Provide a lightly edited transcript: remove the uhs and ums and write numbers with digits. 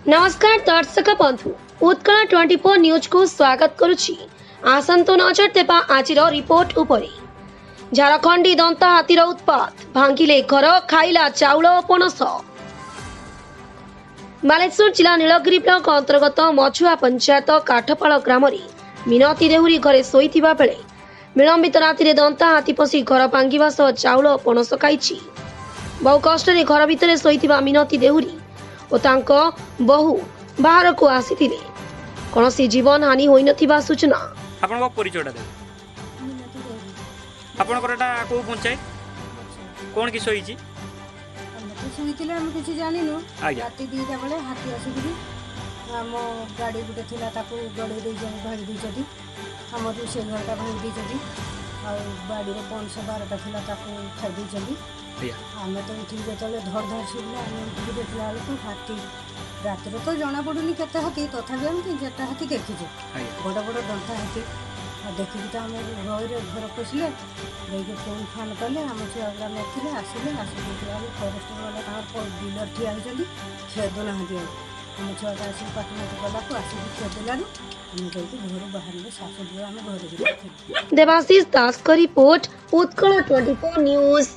नमस्कार दर्शक बंधु उत्कल 24 न्यूज को स्वागत करुछि। आसंतो नजर देबा आजिर रिपोर्ट उपरे। झारखंडी दंता हातीर उत्पात भांगिले घर खाइला चाउल पणस। बालेश्वर जिला नीलगिरी ब्लॉक अंतर्गत मछुआ पंचायत काठपाड़ ग्राम मिनती देहुरी घरे शोइथिबा बेले विलंबित राति दंता हाथी पशि घर भांगिबा सह चाउल पणस खाइछि। बहु कष्ट घर भितर शोइथिबा मिनती देहुरी और तांको बहु बाहर को आसीथिले। कौनसी जीवन हानि होई नथिबा सूचना। आपन को परिचयटा दे। आपन कोटा को पंचायत कोन कि सोईची तो सुनिथिले हम किछि जानिनु। राति 2टा बेले हाथी आसीबिली हम गाड़ी गुटे थिला ताको गड़े दे जन भाई दी जदी हम तो से घरटा भाई दी जदी आ बाड़ी रे 512टा थिला ताको खाइ दी जदी। हमें तो उठी जेतले धर धर छिला हम उठी देखला को हाथी रात रे तो जाना पडुनी केते हाथी तथापि हम 3-4टा हाथी देखिजे बड़ बड़ दंता हाथी देखि तो हम रोई घर पशिले देखे फोन फान कले हम छुआ नथिले आसिले आसिले फॉरेस्ट वाला तार डीलर ठिया होजली खेद ना दिया हम छुआटा आसी पटना गला को आसी खेदलानु हम कहते घर बाहर सासु हम घर देवाशीष दास का रिपोर्ट उत्कल 24 न्यूज।